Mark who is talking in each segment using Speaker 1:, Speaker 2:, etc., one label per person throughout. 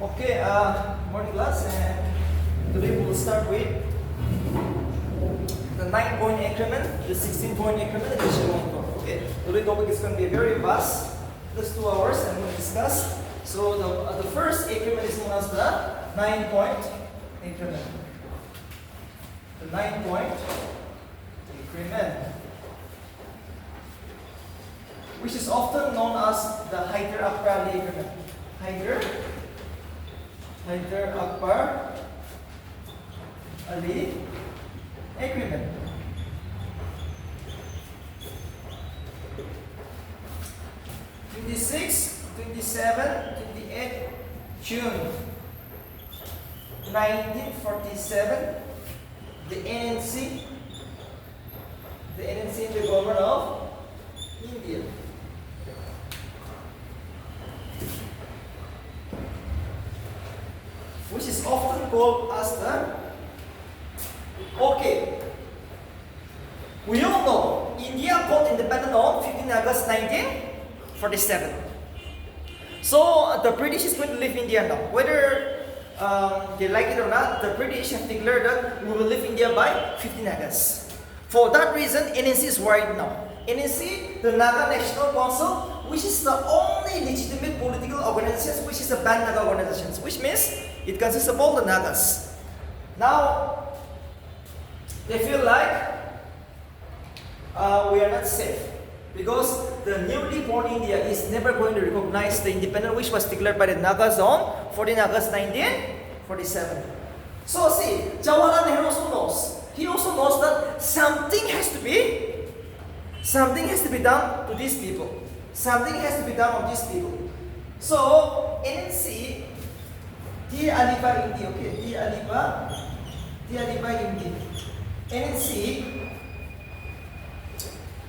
Speaker 1: Okay, morning class, and today we will start with the 9-point increment, the 16-point increment, and the 1 point. Okay, today's topic is going to be very vast. Just 2 hours, and we'll discuss. So the first increment is known as the 9-point increment. The 9-point increment, which is often known as the Hyder-Akbar increment. Hyder-Akbar Ali agreement. (26, 27, 28 June 1947, the NNC in the government of India. Which is often called as the, okay, we all know India got independent on 15 August 1947. So the British is going to leave India now. Whether they like it or not, the British have declared that we will leave India by 15 August. For that reason, NNC is worried now. NNC, the Naga National Council, which is the only legitimate political organization, which is a banned Naga organization, which means it consists of all the Nagas. Now, they feel like we are not safe because the newly born India is never going to recognize the independence which was declared by the Nagas on 14 August 1947. So see, Jawaharlal Nehru also knows. He also knows that something has to be done to these people. Something has to be done on these people. So NNC, Dear Aliba Indi, okay, Dear Aliba Indi. NNC,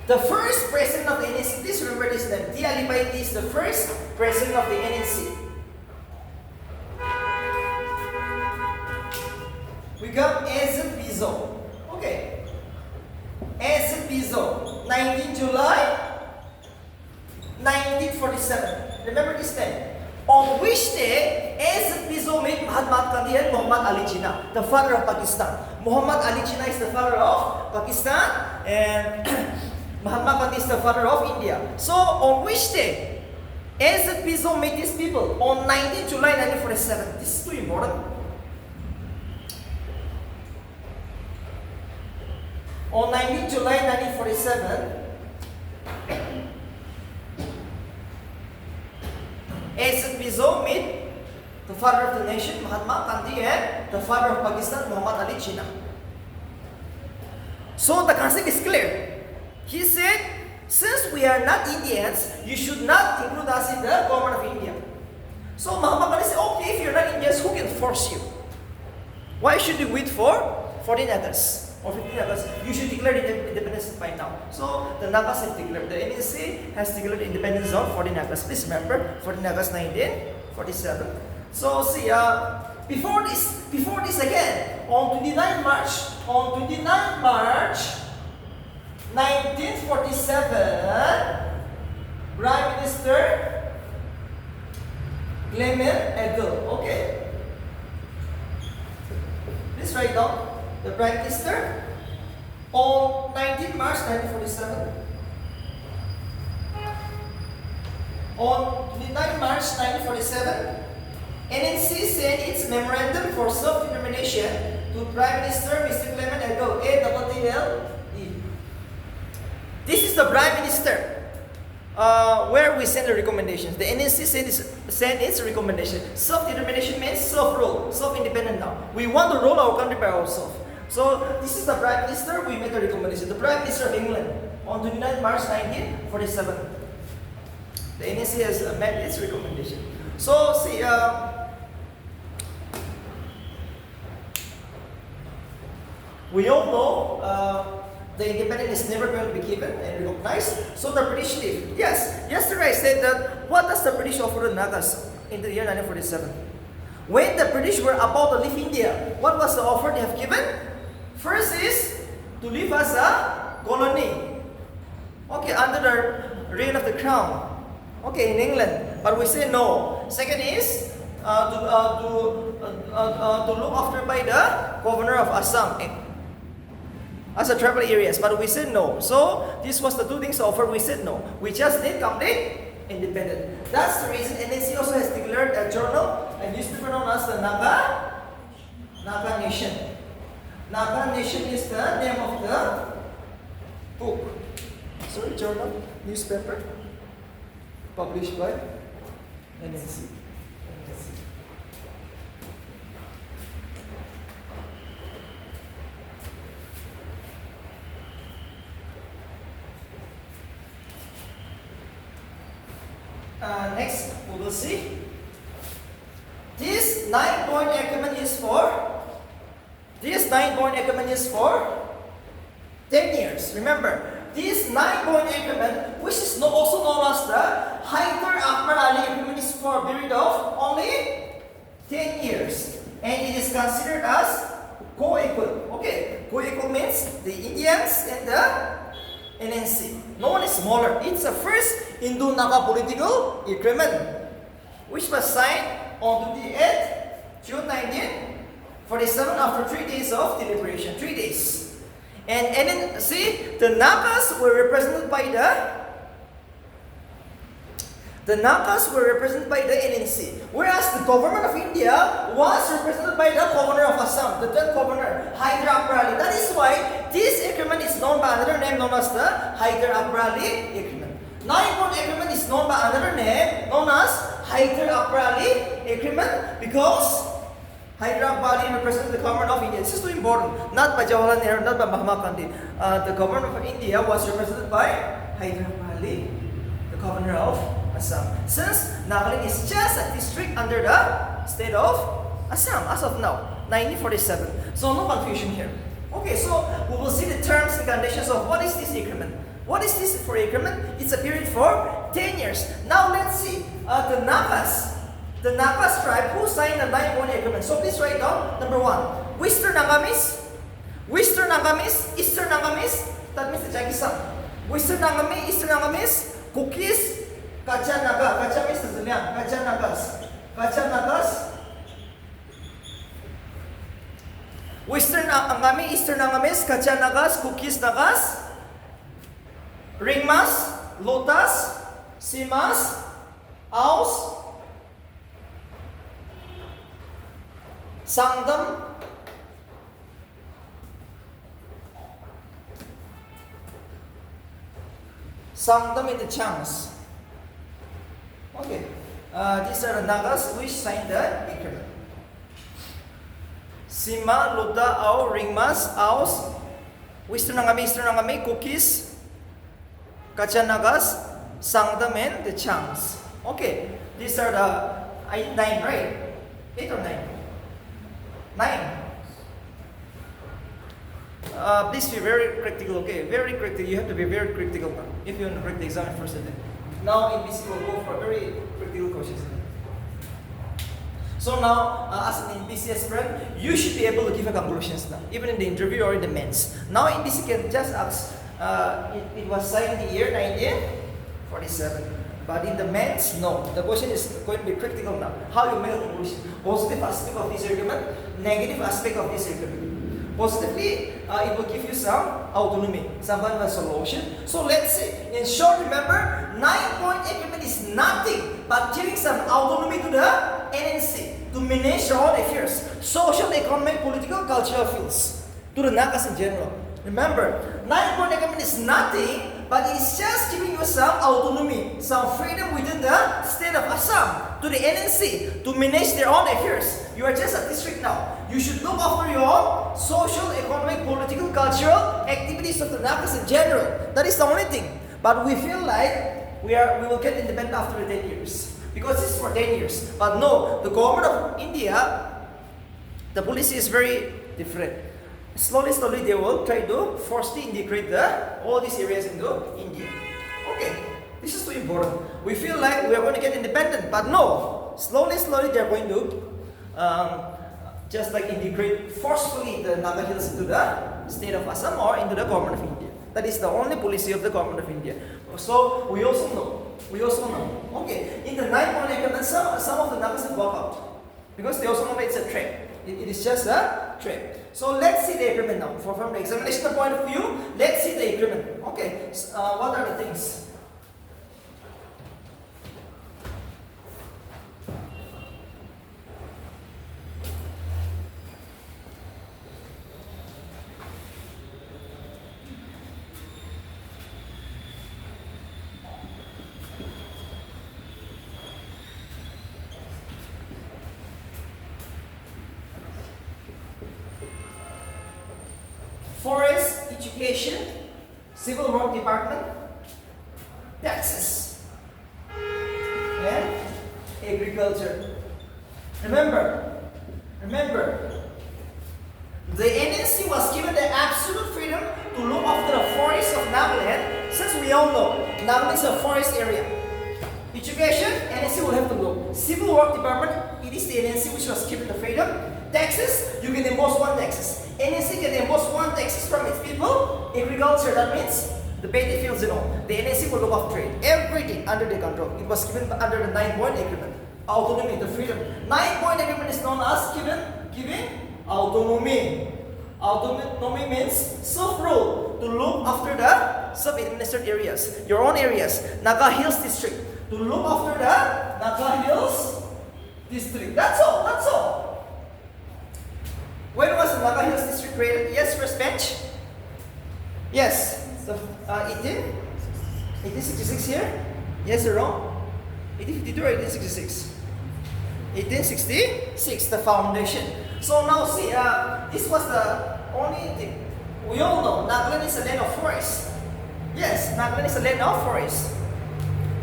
Speaker 1: the first president of the NNC, please remember this name. Dear Aliba Indi is the first president of the NNC. We got Azim Bizo. Okay. Azim Bizo, 19 July 1947. Remember this name. On which day Azim Bizo met Mahatma Gandhi and Muhammad Ali Jinnah, the father of Pakistan. Muhammad Ali Jinnah is the father of Pakistan, and Mahatma Gandhi is the father of India. So on which day Azim Bizo met these people? On 19 July 1947. This is too important. On 19 July 1947, Azim Bizo met the father of the nation, Mahatma Gandhi, and the father of Pakistan, Muhammad Ali Jinnah. So the concept is clear. He said, since we are not Indians, you should not include us in the government of India. So Mahatma Gandhi said, okay, if you're not Indians, who can force you? Why should you wait for 14 August? Or 15 August, you should declare independence by now. So the Nagas have declared, the NNC has declared independence on 14 August. Please remember, 14 August 1947. So see, before this again, on 29 March 1947, Prime Minister Clement Edel. Okay, please write down. The Prime Minister on 19 March 1947. On 29 March 1947, NNC sent its memorandum for self-determination to Prime Minister Mr. Clement Edel, A-double-T-L-E. This is the Prime Minister where we send the recommendations. The NNC sent its recommendation. Self-determination means self-rule, self-independent now. We want to rule our country by ourselves. So this is the Prime Minister, we made the recommendation. The Prime Minister of England on 29 March 1947. The NNC has made its recommendation. So see, we all know the independence is never going to be given and recognized. So the British leave. Yes, yesterday I said that what does the British offer the Nagas in the year 1947? When the British were about to leave India, what was the offer they have given? First is to leave as a colony. Okay, under the reign of the crown. Okay, in England. But we say no. Second is to look after by the governor of Assam as a tribal areas, but we said no. So this was the two things offered. We said no. We just need complete independent. That's the reason NNC also has declared a journal, a newspaper known as the Naga Nation. Naga Nation is the name of the book. Sorry, journal, newspaper, published by NNC. Next, we will see. This 9-point agreement is for 10 years. Remember, this 9-point agreement, which is also known as the Hyder-Akbar-Ali agreement, is for a period of only 10 years, and it is considered as co-equal. Okay, co-equal means the Indians and the NNC. No one is smaller. It's the first Indo-Naga political agreement, which was signed on 28th June 1947 after 3 days of deliberation. 3 days. And then see, the Nagas were represented by the NNC, whereas the government of India was represented by the governor of Assam, the then governor, Hyder-Akbar-Ali. That is why this agreement is known by another name known as the Hyder-Akbar-Ali agreement. 9-point agreement is known by another name known as Hyder-Akbar-Ali agreement because Hyder-Akbar-Ali represents the government of India. This is too important. Not by Jawaharlal Nehru, not by Mahatma Gandhi. The government of India was represented by Hyder-Akbar-Ali, the governor of Assam. Since Nagaland is just a district under the state of Assam as of now, 1947. So no confusion here. Okay, so we will see the terms and conditions of what is this agreement. What is this for agreement? It's a period for 10 years. Now let's see the Nagas tribe who signed the 9-point agreement. So please write down number 1. Western Nagamis, Eastern Nagamis, that means the Jagisam. Western Nagamis, Eastern Nagamis, Kukis, Kacha Naga. Kacha means the Ziliang. Kacha Nagas. Western Angami, Eastern Angamis, Kacha Nagas, Kukis Nagas, Ringmas, Lotas, Simas, Aus, Sangdam, in the Changs. Okay, these are the Nagas which signed the agreement. Sima, Luda, Au, Ringmas, Aus, Western Angami, Kukis, Kachanagas, Sangdam, and the Changs. Okay, these are the 9, right? 8 or 9? 9. Please be very critical, okay? Very critical. You have to be very critical now if you want to break the exam first attempt. Now in BC we'll go for very critical questions. So now, as an NBC aspirant, you should be able to give a conclusions now, even in the interview or in the mains. Now NBC can just ask, it was signed in the year 1947. But in the mains, no. The question is going to be critical now. How you make a conclusion? Positive aspect of this argument, negative aspect of this argument. Positively, it will give you some autonomy, some kind of a solution. So let's see. In short, remember, 9-point agreement is nothing but giving some autonomy to the NNC to manage their own affairs, social, economic, political, cultural fields, to the Nagas in general. Remember, 9-point agreement is nothing but it is just giving you some autonomy, some freedom within the state of Assam to the NNC to manage their own affairs. You are just a district now. You should look after your own social, economic, political, cultural activities of the Nagas in general. That is the only thing. But we feel like we will get independent after 10 years. Because this is for 10 years. But no, the government of India, the policy is very different. Slowly they will try to forcefully integrate all these areas into India. Okay, this is too important. We feel like we are going to get independent, but no. Slowly they are going to just like integrate forcefully the Naga Hills into the state of Assam or into the government of India. That is the only policy of the government of India. So we also know. Okay, in the 9-point agreement, some of the Nagas have walked out. Because they also know that it's a trade. It is just a trade. So let's see the agreement now. From the examination point of view, let's see the agreement. Okay, what are the things? Forest, education, civil work department, taxes, and agriculture. Remember, the NNC was given the absolute freedom to look after the forests of Nagaland, since we all know Nagaland is a forest area. Education, NNC will have to look. Civil work department, it is the NNC which was given the freedom. Taxes, you can impose one taxes. NNC can impose one taxes from its people. Agriculture, that means the paddy fields and all. The NNC will look after it. Everything under the control. It was given under the 9-point agreement. Autonomy, the freedom. 9-point agreement is known as giving autonomy. Autonomy means self-rule, to look after the sub-administered areas, your own areas. Naga Hills District, to look after the Naga Hills District. That's all. When was the Naga Hills District created? Yes, first bench? Yes. So, 1866 here? Yes or wrong? 1852 or 1866? 1866, the foundation. So now see, this was the only thing. We all know Nagaland is a land of forest. Yes, Nagaland is a land of forest.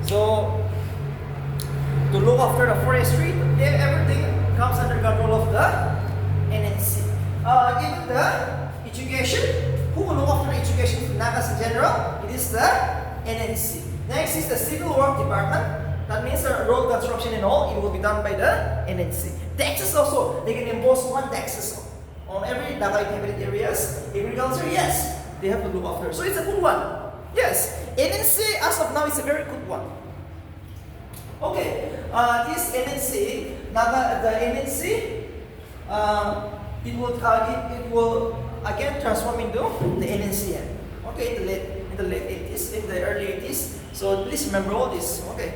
Speaker 1: So, to look after the forestry, everything comes under control of the NNC. Given the education, who will look after education in Nagas in general? It is the NNC. Next is the civil work department. That means the road construction and all, it will be done by the NNC. Taxes also, they can impose one taxes on every Naga inhabited areas. Agriculture, yes, they have to look after. So it's a good one. Yes, NNC as of now is a very good one. Okay, this NNC, the NNC, it will again transform into the NNCN. Okay, in the late 80s, in the early 80s. So please remember all this. Okay,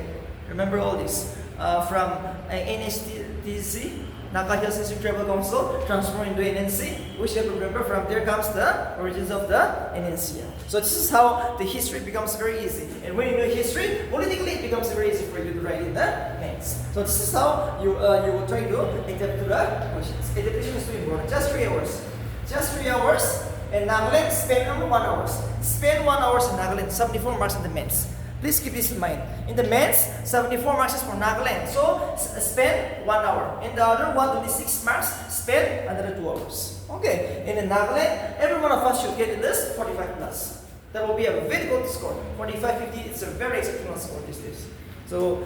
Speaker 1: remember all this. From NHTC, Naga Hills District Tribal Council, transformed into NNC. We should remember from there comes the origins of the NNCN. So this is how the history becomes very easy. And when you know history, politically it becomes very easy for you to write in the mains. So this is how you will try to adapt to the questions. Adaptation is very important. Just 3 hours. Just 3 hours. And Nagaland, spend 1 hour. Spend 1 hour in Nagaland, 74 marks in the mains. Please keep this in mind. In the mains, 74 marks is for Nagaland. So spend 1 hour. In the other 126 marks, spend another 2 hours. Okay. In the Nagaland, every one of us should get at least 45 plus. That will be a very good score. 45, 50, it's a very exceptional score these days. So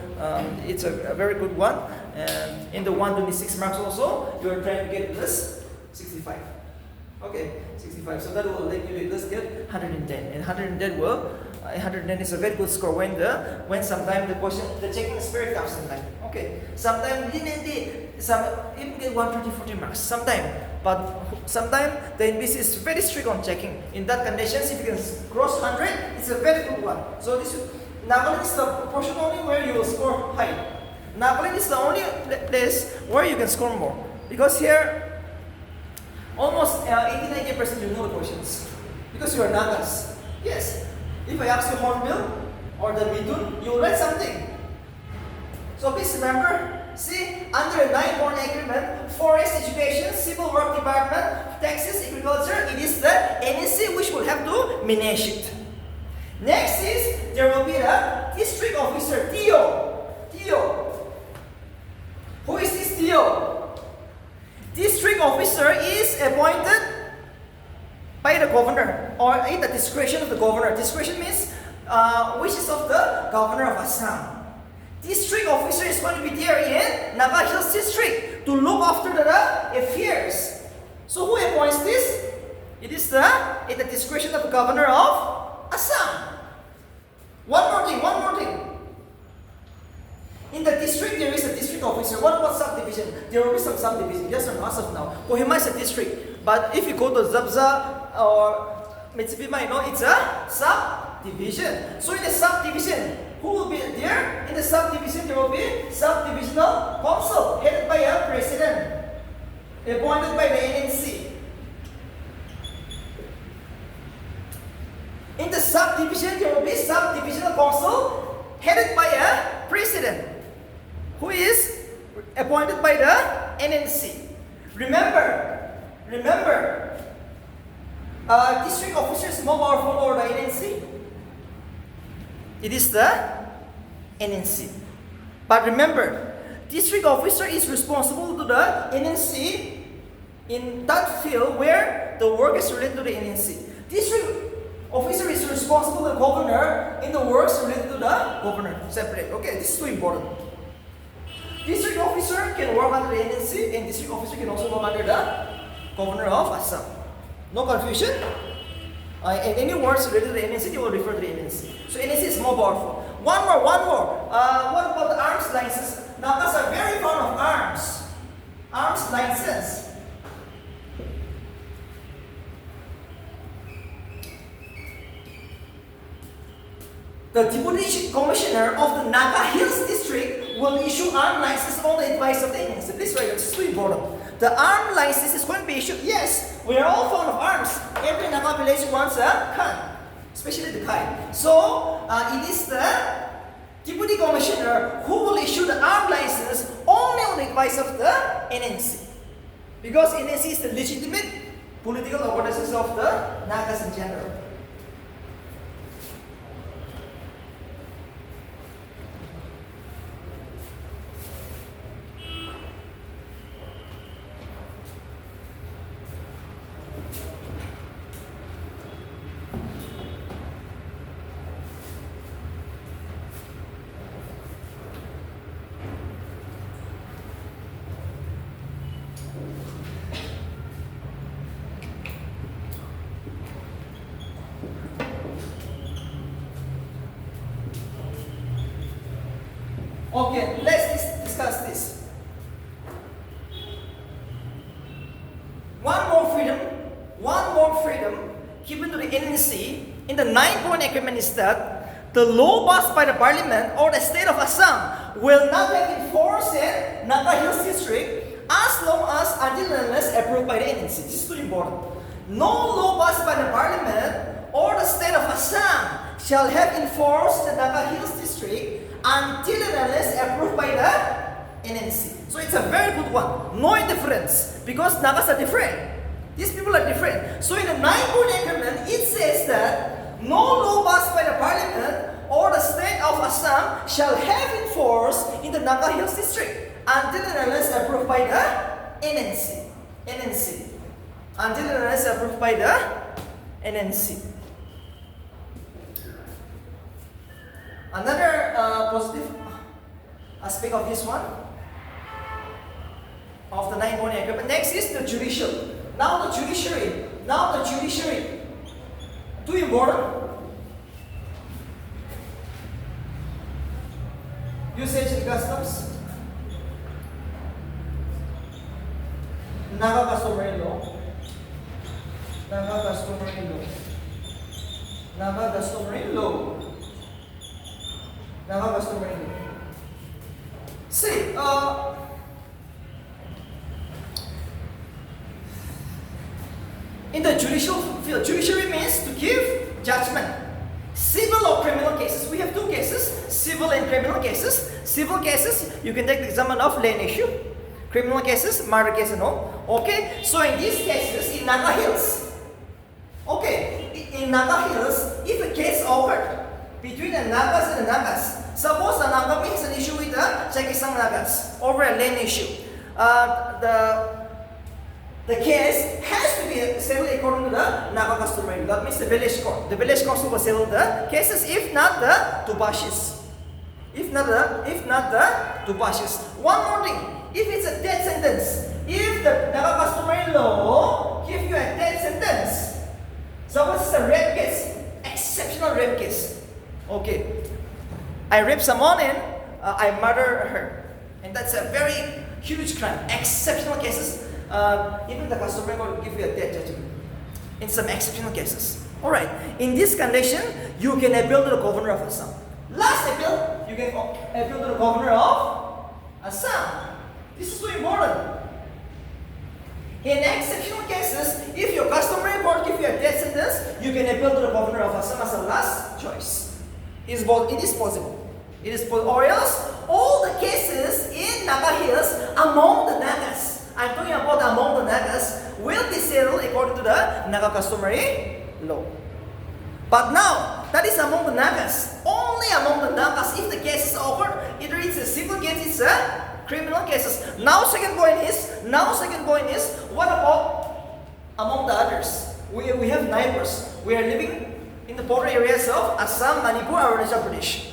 Speaker 1: it's a very good one. And in the 126 marks also, you are trying to get at least 65. Okay, 65. So that will let you at least get 110. And 110 will. 110 is a very good score when sometimes the checking spirit comes in line. Okay, sometimes even get 130, 40 marks. But sometimes the NBC is very strict on checking. In that conditions, if you can cross 100, it's a very good one. So Nagaland is the portion only where you will score high. Nagaland is the only place where you can score more, because here almost 80-90% you know the questions because you are Nagas. Yes. If I ask you Hornbill or the Midun, you will write something. So please remember, see, under the 9-point agreement, forest, education, civil work department, taxes, agriculture, it is the NEC which will have to manage it. Next is, there will be the district officer, TO. Who is this TO? District officer is appointed by the governor, or at the discretion of the governor. Discretion means wishes of the governor of Assam. District officer is going to be there in Naga Hills District to look after the affairs. So who appoints this? It is at the discretion of the governor of Assam. One more thing. In the district, there is a district district officer. What about subdivision? There will be some subdivision. Yes or no? As of now, Kohima is a district, but if you go to Zabza or Mitsubima, it's a subdivision. So in the subdivision, who will be there? In the subdivision, there will be subdivisional council headed by a president, appointed by the NNC. In the subdivision, there will be subdivisional council headed by a president, who is appointed by the NNC. Remember, district officer is more powerful over the NNC. It is the NNC. But remember, district officer is responsible to the NNC in that field where the work is related to the NNC. District officer is responsible to the governor in the works related to the governor. Separate. Okay, this is too important. District officer can work under the NNC, and district officer can also work under the governor of Assam. No confusion? And any words related to the NNC, they will refer to the NNC. So NNC is more powerful. One more. What about the arms license? Nagas are very fond of arms. Arms license. The Deputy Commissioner of the Naga Hills District will issue arm license on the advice of the NNC. Please write this is too important. The arm license is going to be issued. Yes, we are all fond of arms. Every Naga village wants a gun, especially the kite. So it is the Deputy Commissioner who will issue the arm license only on the advice of the NNC. Because NNC is the legitimate political organization of the Nagas in general. Okay, let's discuss this. One more freedom given to the NNC in the 9-point agreement is that the law passed by the parliament or the state of Assam will not have been forced in Naga Hills district as long as until and unless approved by the NNC. This is too important. No law passed by the parliament or the state of Assam shall have enforced the Naga Hills district until and unless approved by the NNC. So it's a very good one. No indifference because Nagas are different. These people are different. So in the 9-point agreement, it says that no law passed by the parliament or the state of Assam shall have enforced in the Naga Hills district until and unless approved by the NNC. Until and unless approved by the NNC. Another positive aspect of this one, of the 9-point agreement. Next is the judicial. Now the judiciary. Too important. Usage and customs. Naga customary law. See, in the judicial field, judiciary means to give judgment. Civil or criminal cases. We have two cases, civil and criminal cases. Civil cases, you can take the exam of land issue. Criminal cases, murder case and all. Okay, so in these cases, in Naga Hills, in Naga Hills, if a case occurred between the Nagas and the Nagas, suppose the Naga has an issue with the Chakisang Nagas over a land issue. The case has to be settled according to the Naga customary. That means the village court. The village council will settle the cases, if not the Tubashis. If not the Tubashis. One more thing. If it's a death sentence, if the Naga customary law gives you a death sentence, suppose it's a rape case, exceptional rape case. Okay, I rape someone and I murder her. And that's a very huge crime. Exceptional cases, even the customer will give you a death judgment. In some exceptional cases. Alright, in this condition, you can appeal to the governor of Assam. Last appeal, you can appeal to the governor of Assam. This is so important. In exceptional cases, if your customary court gives you a death sentence, you can appeal to the governor of Assam as a last choice. It is possible. It is possible. Or else, all the cases in Naga Hills among the Nagas, I'm talking about among the Nagas, will be settled according to the Naga customary law. But now, that is among the Nagas. Only among the Nagas, if the cases occur, either it's a civil case, it's a criminal cases. Now second point is, what about among the others? We have neighbors. We are living in the border areas of Assam, Manipur, Arunachal Pradesh.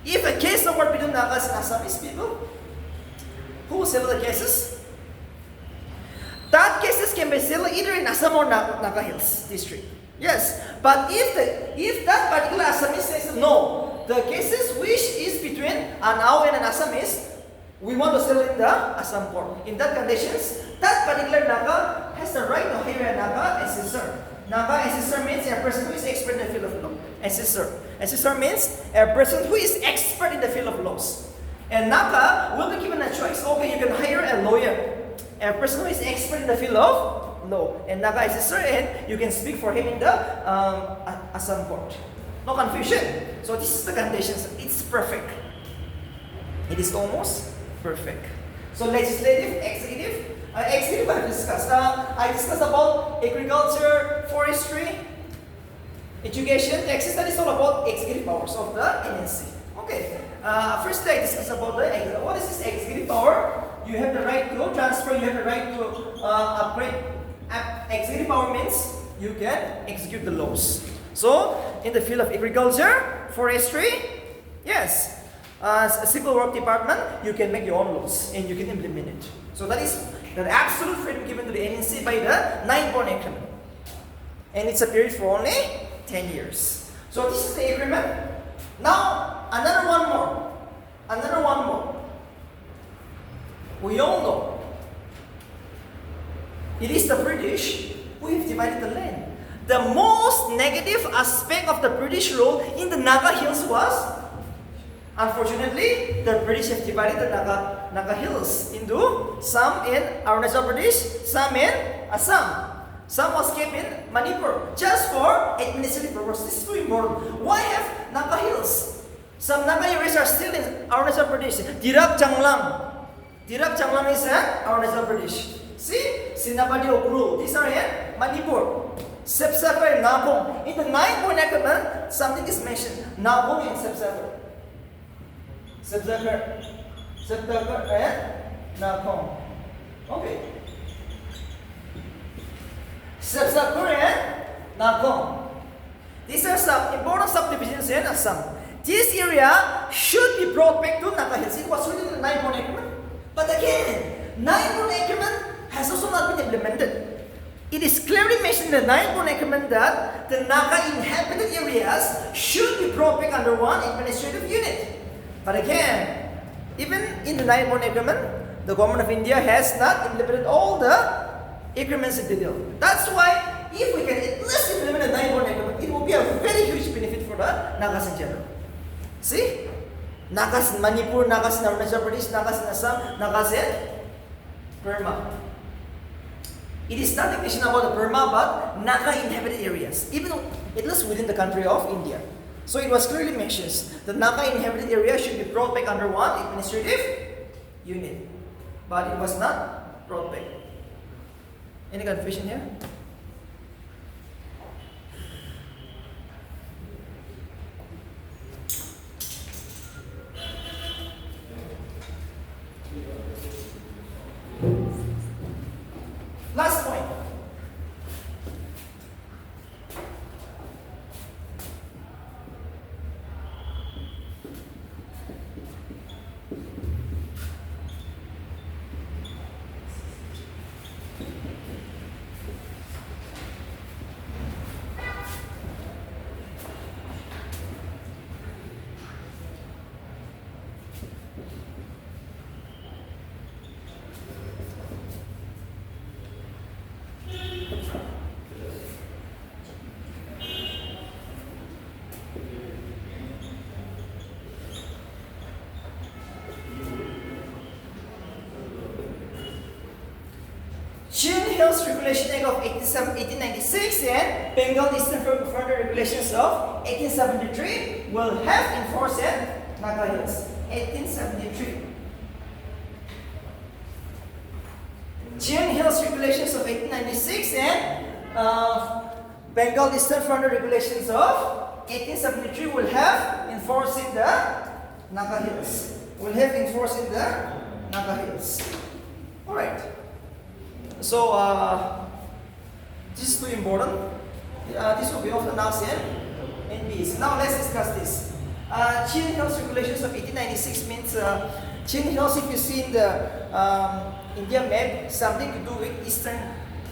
Speaker 1: If a case occurred between Nagas and Assamese people, who will settle the cases? That cases can be settled either in Assam or Naga Hills district. Yes, but if that particular Assamese says no, the cases which is between an Ao and an Assamese, we want to settle in the Assam court. In that conditions, that particular Naga has the right to hire a Naga assessor. Naga assessor means a person who is expert in the field of law. Assessor means a person who is expert in the field of laws. And Naga will be given a choice. Okay, you can hire a lawyer, a person who is expert in the field of law. And Naga assessor, and you can speak for him in the Assam court. No confusion. So this is the conditions. It's perfect. It is almost perfect. So legislative, executive. Executive I discussed. I discussed about agriculture, forestry, education, taxes. That is all about executive powers of the NNC. Okay. Firstly, I discussed about what is this executive power? You have the right to transfer. You have the right to upgrade. Executive power means you can execute the laws. So in the field of agriculture, forestry, yes. As a civil work department, you can make your own laws and you can implement it. So that is the absolute freedom given to the NNC by the 9th Bond Agreement. And it's a period for only 10 years. So this is the agreement. Now, another one more. We all know it is the British who have divided the land. The most negative aspect of the British rule in the Naga Hills was, unfortunately, the British have divided the Naga Hills into some in Arunachal Pradesh, some in Assam. Some was kept in Manipur just for administrative purposes. This is too important. Why have Naga Hills? Some Naga areas are still in Arunachal Pradesh. Dirab Changlang is in Arunachal Pradesh. See? Sinapadi Okru. These are in Manipur. Sepsakar and Nabong. In the 9th Bond Agreement, something is mentioned. Nabong and Sepsakar. Sepsakar and Nabong. Okay. Sepsakar and Nabong. These are some important subdivisions in Assam. This area should be brought back to Naga Hills. It was written in the 9th Bond Agreement. But again, 9th Bond Agreement has also not been implemented. It is clearly mentioned in the 9th Bond Agreement that the Naga inhabited areas should be brought back under one administrative unit. But again, even in the 9th Bond Agreement, the government of India has not implemented all the agreements in detail. That's why, if we can at least implement the 9th Bond Agreement, it will be a very huge benefit for the Nagas in general. See? Nagas in Manipur, Nagas in Arunachal Pradesh, Nagas in Assam, Nagas in Burma. It is not a question about the Burma, but Naga inhabited areas, even at least within the country of India. So it was clearly mentioned the Naga inhabited area should be brought back under one administrative unit. But it was not brought back. Any confusion here? Last point. Hills Regulation Act of 1896 and Bengal Eastern Frontier Regulations of 1873 will have enforced at Naga Hills. 1873. Chin Hills Regulations of 1896 and Bengal Eastern Frontier Regulations of 1873 will have enforced in the Naga Hills. Will have enforced in the Naga Hills. Alright. So this is too important. This will be often asked in NBs. Now let's discuss this. Chin Hills Regulations of 1896 means Chin Hills, if you see in the India map, something to do with eastern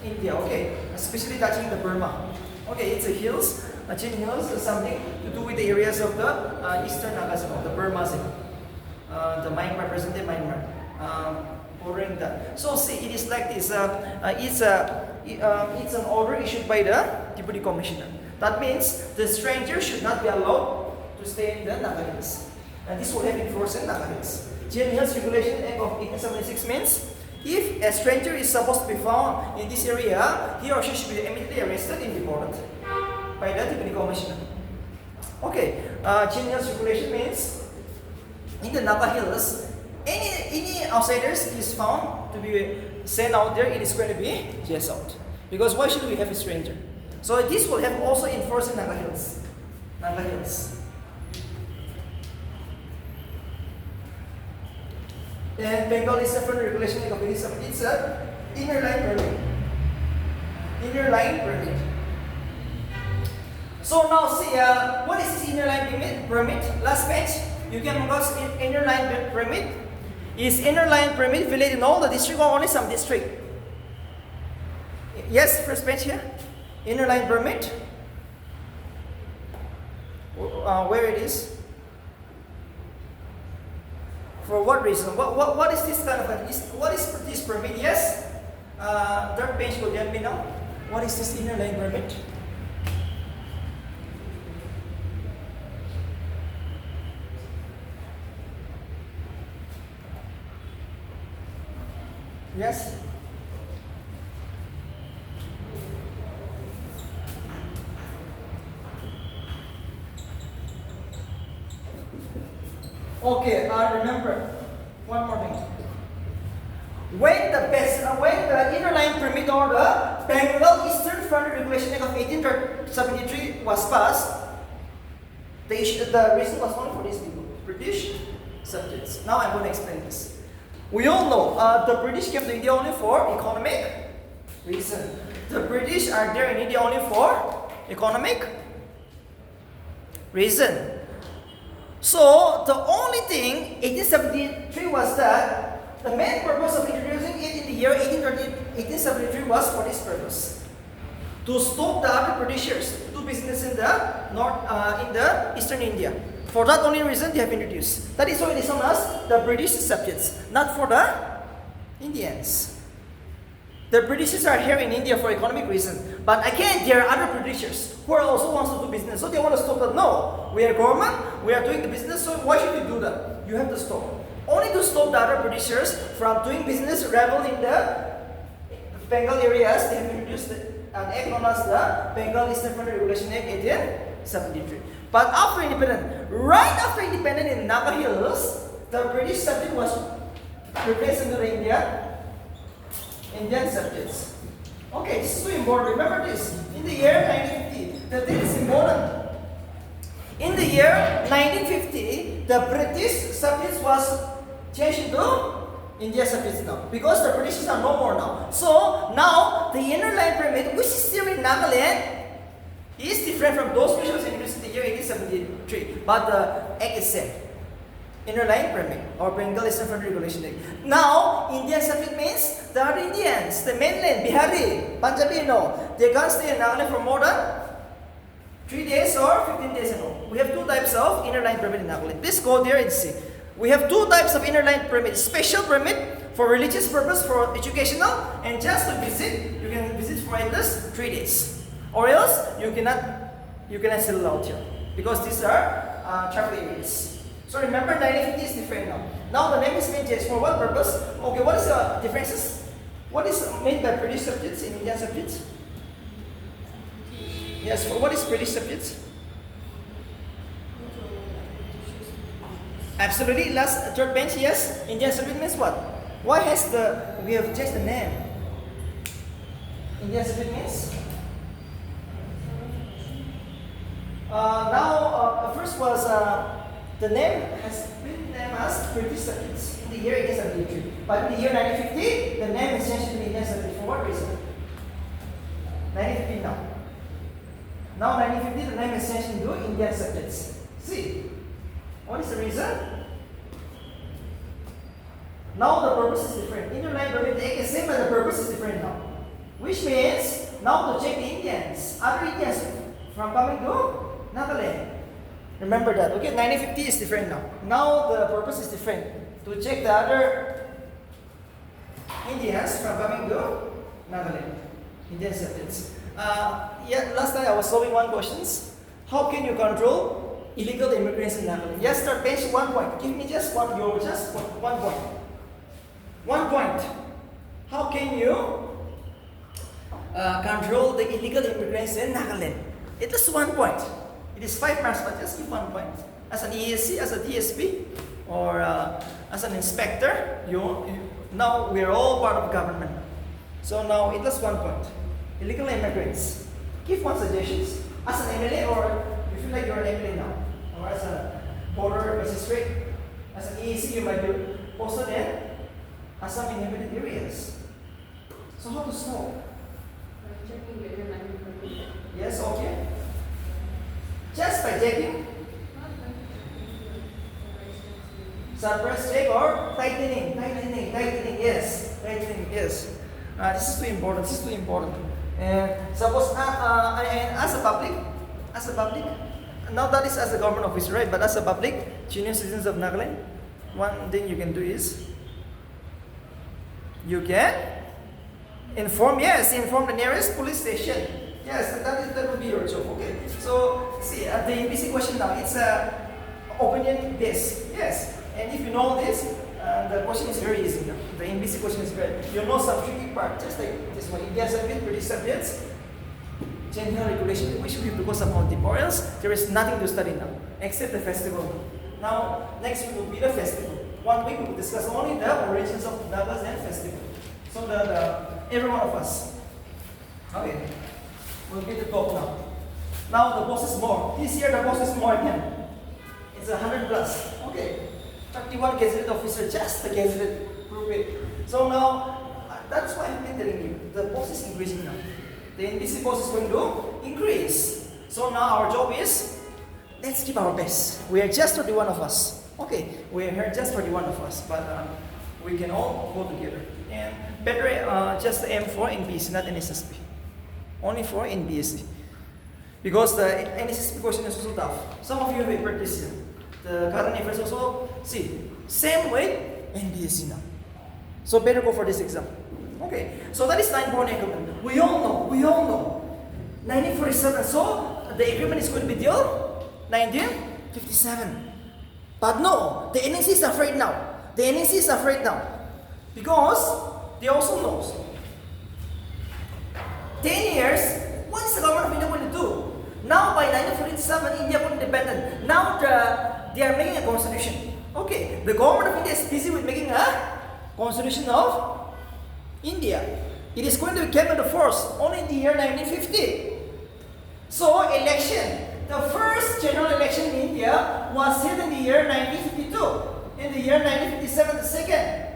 Speaker 1: India, okay? Especially touching the Burma. Okay, it's a hills. Chin Hills is something to do with the areas of the eastern Nagaland, the Burma, the Myanmar, present-day Myanmar, bordering that. So see, it is like this. It's an order issued by the Deputy Commissioner. That means the stranger should not be allowed to stay in the Naga Hills. And this will have enforced in Naga Hills. Chin Hills Regulation Act of 1876 means if a stranger is supposed to be found in this area, he or she should be immediately arrested and deported by the Deputy Commissioner. Okay, Chin Hills Regulation means in the Naga Hills, any outsiders is found to be sent out there, it is going to be chased out. Because why should we have a stranger? So this will have also enforced in Naga Hills. Naga Hills. And Bengal is a further regulation of it's a inner line permit. Inner line permit. So now see, what is this inner line permit? Last page, you can notice inner line permit. Is inner line permit valid in all the district or only some district? Yes, first page here. Inner line permit. Where it is? For what reason? What is this kind of what is this permit? Yes. Third page will let me know. What is this inner line permit? Yes. Okay, remember one more thing. When the inner line permit or the Bengal Eastern Frontier Regulation Act of 1873 was passed, the reason was only for these people, British subjects. Now I'm going to explain this. We all know the British came to India only for economic reason. The British are there in India only for economic reason. So the only thing 1873 was that the main purpose of introducing it in the year 1873 was for this purpose. To stop the other Britishers to do business in the in the eastern India. For that only reason they have introduced. That is why it is known as the British subjects, not for the Indians. The Britishers are here in India for economic reason. But again, there are other Britishers who are also wants to do business. So they want to stop that. No, we are government, we are doing the business, so why should we do that? You have to stop. Only to stop the other Britishers from doing business, rebel in the Bengal areas, they have introduced an act known as the Bengal Eastern Frontier Regulation Act 1873. But after independence, right after independence in Naga Hills, the British subject was replaced into the Indian subjects. Okay, this is so important. Remember this. In the year 1950, the date is important. In the year 1950, the British subjects was changed into India subjects now. Because the British are no more now. So now the inner line permit, which is still in Nagaland, is different from those which was introduced in the year 1873. But the act is same. Inner line permit or Bengal Eastern Frontier Regulation Act. Now, Indian subject means the other Indians, the mainland, Bihari, Punjabi, no. They can't stay in Nagaland for more than 3 days or 15 days and all. We have two types of inner line permit in Nagaland. Please go there and see. We have two types of inner line permit. Special permit for religious purpose, for educational, and just to visit. You can visit for at least 3 days. Or else you cannot settle out here because these are travel areas. So remember, 1950 is different now. Now the name is being changed for what purpose? Okay, what is the differences? What is made by British subjects in Indian subjects? Yes, what is British subjects? Absolutely. Last third bench, yes. Indian subject means what? Why has we have just the name? Indian subject means? First was the name has been named as British subjects in the year 1873. But in the year 1950, the name is changed to Indian subject. For what reason? 1950 now. Now 1950, the name is changed into Indian subjects. See, what is the reason? Now the purpose is different. Indian language the same, but the purpose is different now. Which means now to check the Indians, other Indians from coming to Nagaland. Remember that. Okay, 1950 is different now. Now the purpose is different. To check the other Indians from coming to Nagaland. Indian subjects. Last time I was solving one questions. How can you control illegal immigrants in Nagaland? Yes, start page 1 point. Give me just one point. 1 point. How can you control the illegal immigrants in Nagaland? It is 1 point. It is 5 marks, but just give 1 point. As an ESC, as a DSP, or as an inspector, now we are all part of government. So now it is 1 point. Illegal immigrants. Give one suggestions. As an MLA, or you feel like you're an MLA now, or as a border magistrate, as an EAC, you might be posted in some inhabited areas. So how to solve?
Speaker 2: Checking whether money.
Speaker 1: Yes, okay. Just by checking. Surprise check or tightening, yes, tightening, yes. This is too important. And suppose, as a public, now that is as a government officer, right? But as a public, junior citizens of Nagaland, one thing you can do is, you can inform the nearest police station. Yes, that will be your job, okay? So, see, the NBC question now, it's opinion based, yes. And if you know this, the question is very easy now. The NBC question is very, you know some tricky part, just like this one. Indian subject, British subjects, general regulation, which we have to go some multiple else. There is nothing to study now, except the festival. Now, next week will be the festival. 1 week we will discuss only the origins of Nagas and festival. So every one of us. Okay, we'll get the top now. Now the boss is more. This year the boss is more again. It's 100 plus. Okay. 31 gazetted officer, just the gazetted, prove it. So now, that's why I've been telling you, the post is increasing now. The NBC post is going to increase. So now our job is, let's give our best. We are just 31 of us. Okay, we are here just 31 of us, but we can all go together. And better just aim for NBC, not NSSP. Only for NBSC. Because the NSSP question is also tough. Some of you have prepared this year. The current affairs also, see, same way NBSC now. So better go for this exam. Okay, so that is 9-point agreement. We all know. 1947, so the agreement is going to be till 1957. But no, the NNC is afraid now. Because they also know. 10 years, what is the government of India going to do? Now by 1947, India got independent. Now they are making a constitution. Okay, the government of India is busy with making a constitution of India. It is going to be came into force only in the year 1950. So election, the first general election in India was held in the year 1952. In the year 1957, the second.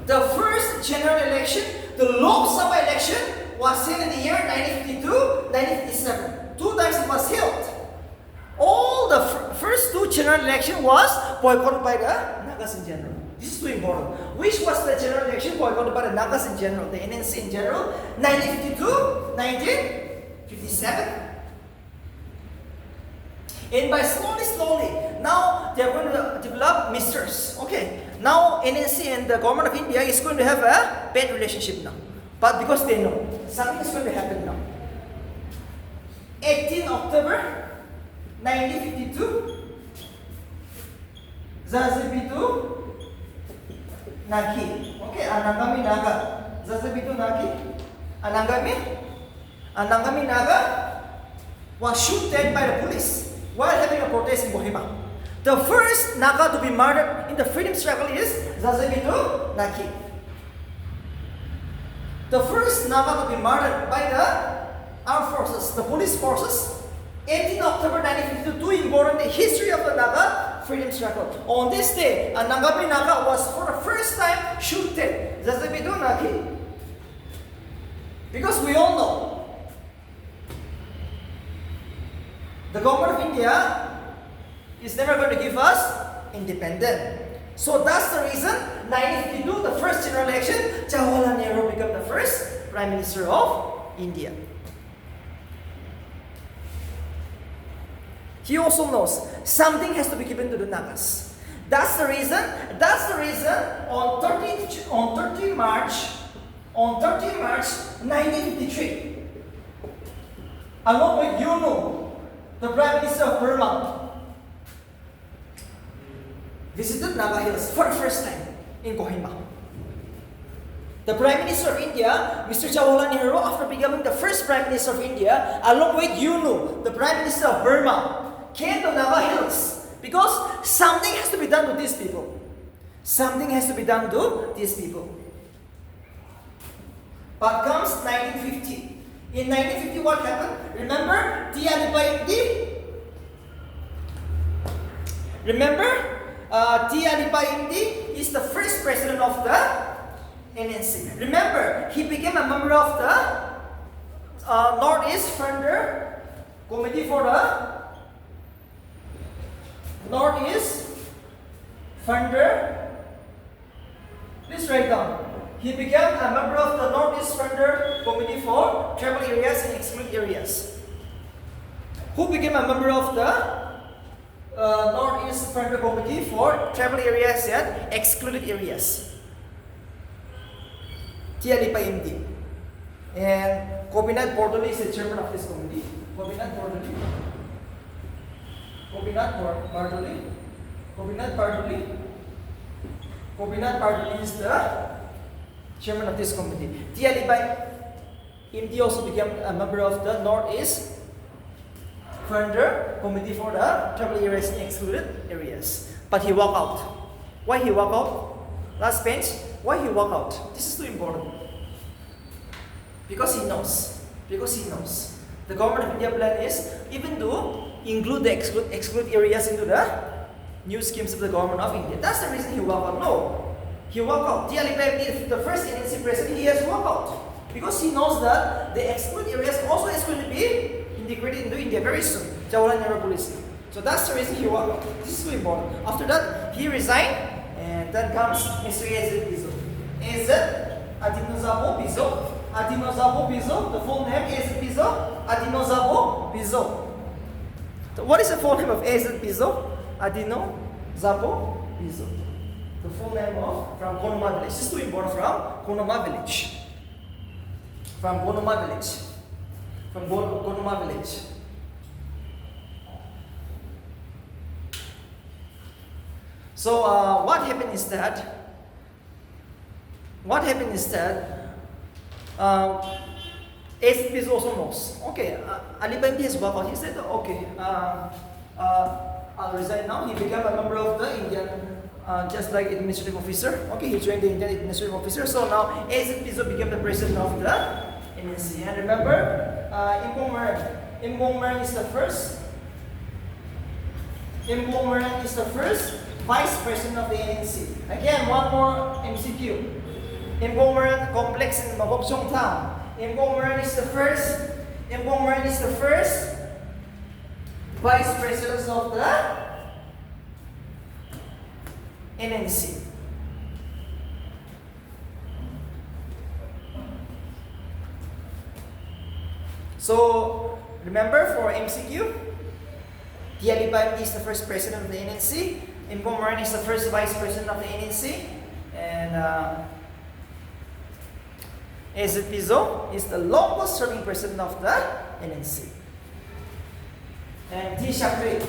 Speaker 1: The first general election, the Lok Sabha election, was held in the year 1952, 1957. 2 times it was held. All the first 2 general election was boycotted by the Nagas in general. This is too important. Which was the general election boycotted by the Nagas in general, the NNC in general? 1952, 1957. And by slowly, now they are going to develop misters. Okay, now NNC and the government of India is going to have a bad relationship now. But because they know something is going to happen now. 18 October 1952, Zazipitu Naki. Okay, Anangami Naga. Zazabitu Nagi. Anangami Naga was shot by the police while having a protest in Kohima. The first Naga to be murdered in the freedom struggle is Zazabitu Nagi. The first Naga to be murdered by the armed forces, the police forces, 18 October 1952, important in the history of the Naga freedom struggle. On this day, a Nangami Naga was for the first time shot dead. Zazabitu Nagi. Because we all know the government of India is never going to give us independence. So that's the reason 1952, the first general election, Jawaharlal Nehru became the first Prime Minister of India. He also knows something has to be given to the Nagas. That's the reason on 13 March 1953, along with UNO, the Prime Minister of Burma, visited Naga Hills for the first time in Kohima. The Prime Minister of India, Mr. Jawaharlal Nehru, after becoming the first Prime Minister of India, along with UNO, the Prime Minister of Burma, came to Naga Hills because something has to be done to these people. Something has to be done to these people. But comes 1950. In 1950, what happened? Remember Tia Lipaindi? Tia Lipaindi is the first president of the NNC. Remember, he became a member of the Northeast Frontier Committee for the Northeast Frontier. Please write down. He became a member of the Northeast Frontier Committee for Tribal Areas and Excluded Areas. Who became a member of the Northeast Frontier Committee for Tribal Areas and Excluded Areas? Tia Lipaindi. And Gopinath Bordoli is the chairman of this committee. Gopinath Bordoli is the chairman of this committee. Tia Lipaindi also became a member of the Northeast Frontier Committee for the Tribal Areas and Excluded Areas. But he walked out. Why he walked out? Last bench. Why he walked out? This is too important. Because he knows. The government of India plan is even to include the exclude areas into the new schemes of the government of India. That's the reason he walked out. No. He walked out. Tia Lipaindi, the first NNC president, he has walked out. Because he knows that the exclude areas also is going to be integrated into India very soon. Jawaharlal Nehru policy. So that's the reason he walked out. This is so important. After that, he resigned, and then comes Mr. AZ Bizzo. AZ Adinozabo Bizzo. Adinozabo Bizzo. The full name AZ Bizzo. Adinozabo Bizzo. So what is the full name of AZ Bizzo? Adinozabo Bizzo. The full name of from Konoma village. This is too important, from Konoma village. From Konoma village. So what happened is that ACP also knows. Okay, Alipaindi has walked out. He said, okay, I'll resign now. He became a member of the Indian, just like administrative officer. Okay, he joined the Indian administrative officer. So now ACP became the president of the NNC. And remember, Imbong Maran is the first. Imbong Maran is the first vice president of the NNC. Again, one more MCQ. Imbong Maran complex in Mabokchong town. Imbong Maran is the first vice president of the NNC. So remember, for MCQ, Tia Lipaindi is the first president of the NNC. Imbong Maran is the first vice president of the NNC, and AZ Bizzo is the longest serving president of the NNC. And T. Shakri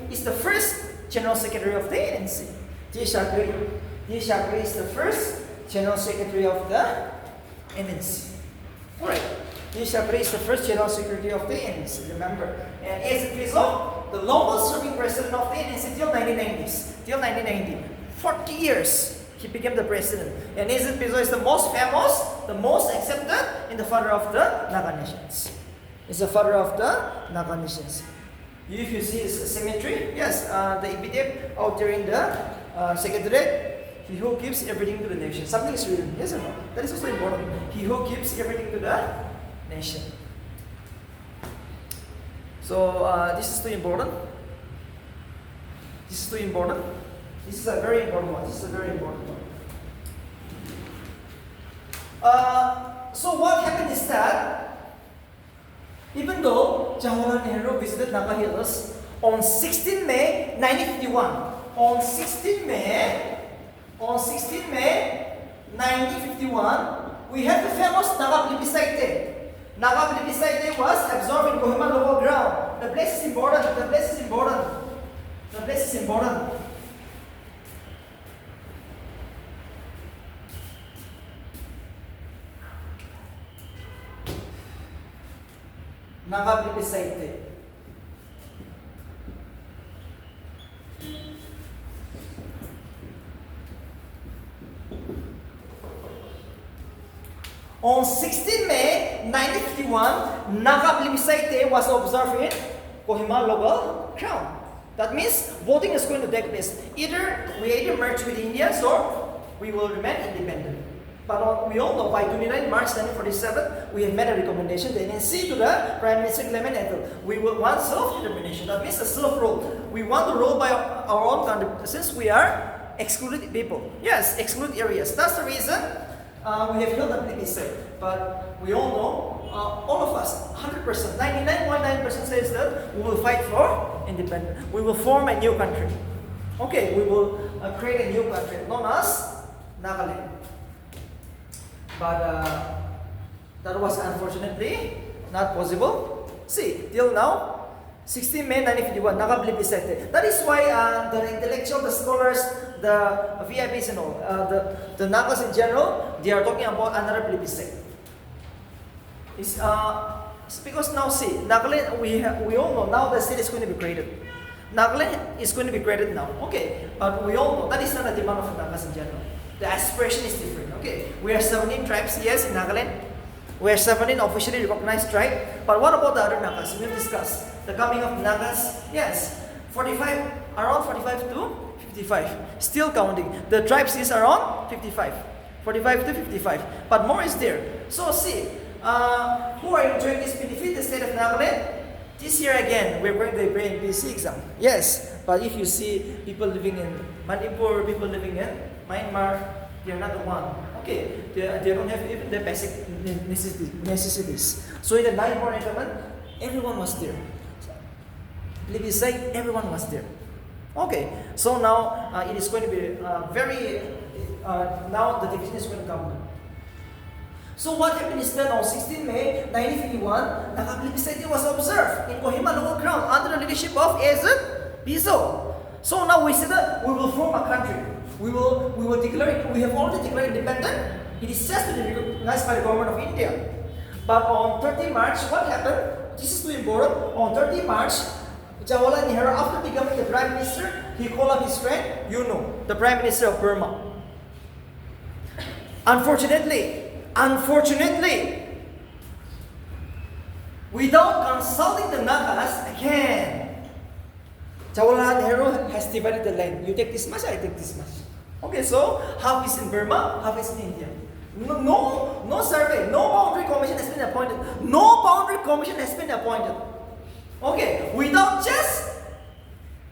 Speaker 1: is the first General Secretary of the NNC. D. Shakri is the first General Secretary of the NNC. Alright. D. Shakri is the first General Secretary of the NNC, remember. And A. Piso, the longest serving president of the NNC till 1990s. Till 1990. 40 years he became the president. And A. Piso is the most famous, the most accepted, and the father of the Naga nations. Is the father of the Naga nations. If you see his cemetery, yes, the epitaph out there in the secretariat, he who gives everything to the nation. Something is written, yes or no? That is also important. He who gives everything to the nation. So this is too important. This is too important. This is a very important one. This is a very important one. So what happened is that even though Jawaharlal Nehru visited Naga Hills on 16 May 1951, on 16 May 1951, we have the famous Naga plebiscite day. Naga plebiscite day was absorbed in Kohima local ground. The place is important. The place is important. The place is important. Naga plebiscite day. On 16 May 1951, Naga plebiscite day was observed in Kohima local ground. That means voting is going to take place. Either we merge with Indians or we will remain independent. But we all know by 29 March 1947, we have made a recommendation to NNC to the Prime Minister Clement Ethel. We will want self-determination. That means a self-rule. We want to rule by our own country since we are excluded people. Yes, excluded areas. That's the reason we have held a plebiscite. But we all know, all of us, 100%, 99.9% says that we will fight for independence. We will form a new country. Okay, we will create a new country known as Nagaland. But that was unfortunately not possible. See, till now, 16 May 1951, Naga plebiscite. That is why the intellectual, the scholars, the VIPs and all, the Nagas in general, they are talking about another plebiscite. It's because now see, Nagaland, we all know now the state is going to be created. Nagaland is going to be created now. Okay, but we all know that is not a demand of the Nagas in general. The aspiration is different. Okay, we are 17 tribes, yes, in Nagaland. We are 17 officially recognized tribe. But what about the other Nagas? We've discussed the coming of Nagas. Yes, 45, around 45 to 55. Still counting. The tribes is around 55. 45 to 55. But more is there. So see, who are enjoying this benefit? The state of Nagaland. This year again, we're going to bring BC exam. Yes, but if you see people living in Manipur, people living in Myanmar, they are not the one. Okay, they don't have even the basic necessities. So in the 9-born encampment, everyone was there. Plebiscite, everyone was there. Okay, so now it is going to be now the division is going to come. So what happened is that on 16 May 1951, Naga plebiscite was observed in Kohima local ground under the leadership of Ezet Piso. So now we said that we will form a country. We will declare it. We have already declared independent. It is just to be recognized by the government of India. But on 30 March, what happened? This is too important. On 30 March, Jawaharlal Nehru, after becoming the Prime Minister, he called up his friend, the Prime Minister of Burma. Unfortunately, without consulting the Nagas, again, Jawaharlal Nehru has divided the land. You take this much, I take this much. Okay, so half is in Burma, half is in India. No survey, no boundary commission has been appointed. No boundary commission has been appointed. Okay, without just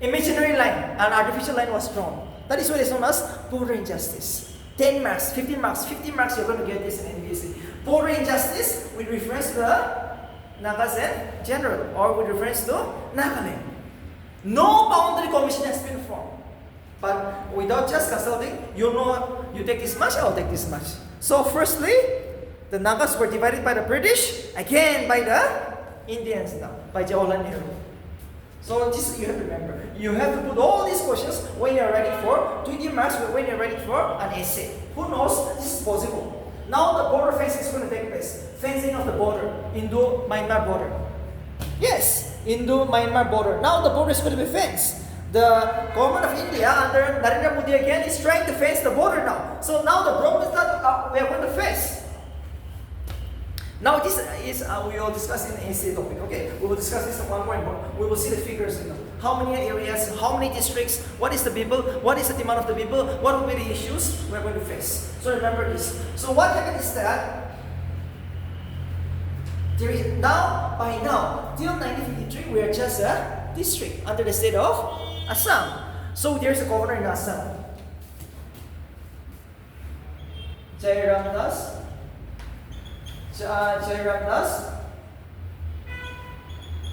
Speaker 1: imaginary line, an artificial line was drawn. That is what is known as border injustice. 10 marks, 15 marks, 15 marks, you're going to get this in NBC. Border injustice with reference to the Nagas and general, or with reference to Nagaland. No boundary commission has been formed. But without just consulting, you take this much, I'll take this much. So firstly, the Nagas were divided by the British, again by the Indians now, by Jawaharlal Nehru. So this you have to remember. You have to put all these questions when you're writing for 20 marks, when you're writing for an essay. Who knows this is possible? Now the border fencing is going to take place. Fencing of the border, Indo-Myanmar border. Yes, Indo-Myanmar border. Now the border is going to be fenced. The government of India under Narendra Modi again is trying to fence the border now. So now the problem is that we are going to face. Now this is we will discuss in the essay topic. Okay, we will discuss this one more and more. We will see the figures. How many areas, how many districts, what is the people, what is the demand of the people, what will be the issues we are going to face. So remember this. So what happened is that there is by now till 1953 we are just a district under the state of Assam. So there is a governor in Assam, Jairam Das. Jairam Das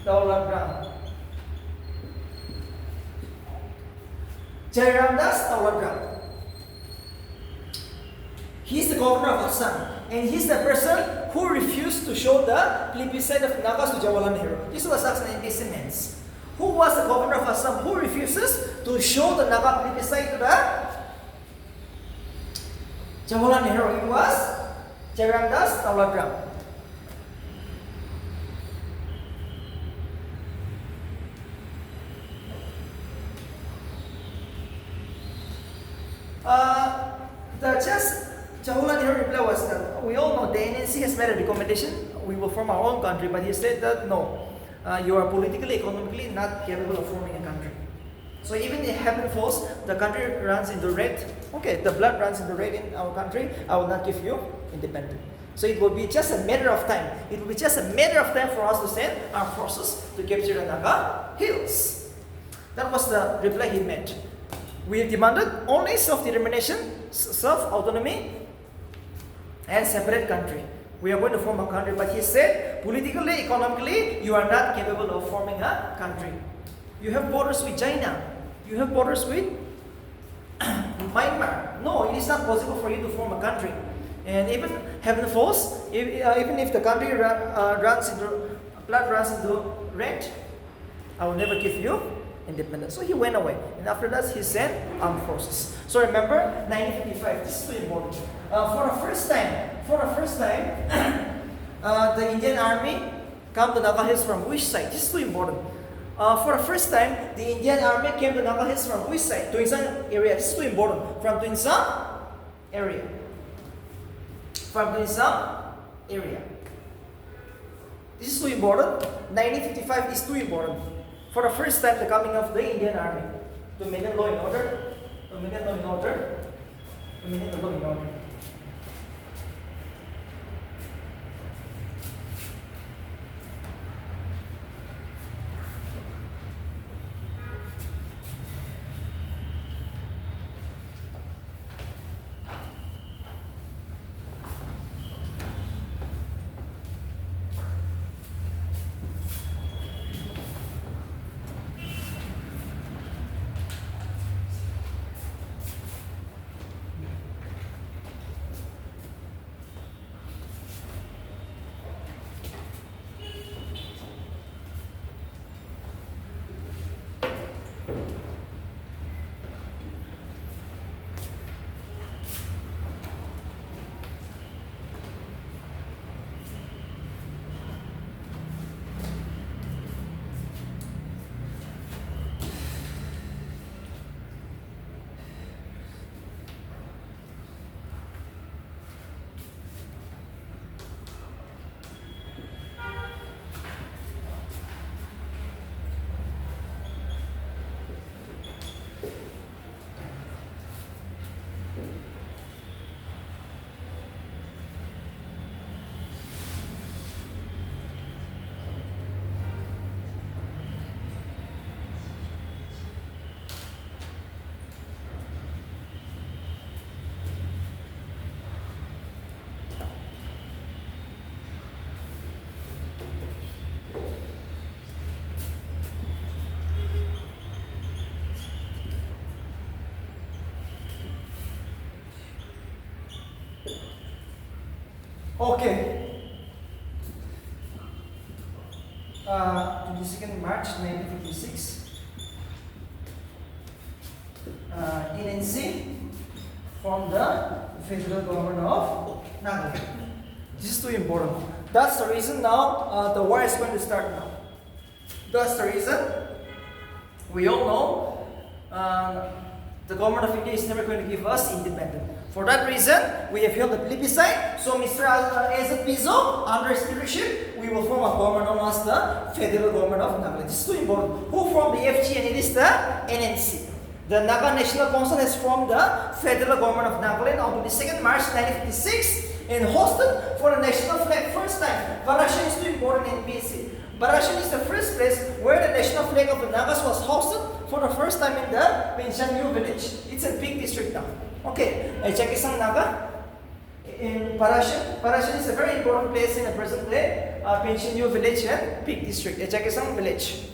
Speaker 1: Daulatram. Jairam Das Daulatram. He's the governor of Assam, and he's the person who refused to show the plebiscite of Nagas to Jawaharlal Nehru. This was asked in NPC. Who was the governor of Assam who refuses to show the Naga plebiscite to the Jawaharlal Nehru? It was Jairam Das Daulatram. Jawaharlal Nehru reply was that we all know the NNC has made a recommendation. We will form our own country, but he said that no, you are politically, economically not capable of forming a country. So even if heaven falls, the country runs into red. Okay, the blood runs into red in our country. I will not give you independence. So it will be just a matter of time. It will be just a matter of time for us to send our forces to capture the Naga hills. That was the reply he made. We demanded only self-determination, self-autonomy, and separate country. We are going to form a country, but he said, politically, economically, you are not capable of forming a country. You have borders with China. You have borders with Myanmar. No, it is not possible for you to form a country. And even heaven falls, even if the country blood runs into red, I will never give you independence. So he went away, and after that he sent armed forces. So remember, 1955. This is very important. For the first time, the Indian army come to Naga Hills from which side? This is too important. For the first time, the Indian army came to Naga Hills from which side? Tuinsang area. This is too important. From Tuinsang area. From Tuinsang area. This is too important. 1955 is too important. For the first time, the coming of the Indian army to maintain law and order. To maintain law and order. To maintain the law and order. Okay. 22nd March 1956. NNC from the federal government of Nagaland. This is too important. That's the reason now the war is going to start now. That's the reason we all know the government of India is never going to give us independence. For that reason, we have held the plebiscite. So Mr. Azad Pizo, under his leadership, we will form a government known as the federal government of Nagaland. This is too important. Who formed the FGN? It is the NNC. The Naga National Council has formed the federal government of Nagaland on 22nd March 1956 and hosted for the national flag first time. Varashan is too important in BC. Varashan is the first place where the national flag of the Nagas was hosted for the first time in the Penshanyu village. It's a big district now. Okay, Chakisang Naga in Parashan. Parashan is a very important place in the present day. Penshanyu village and Peak district. Chakisang village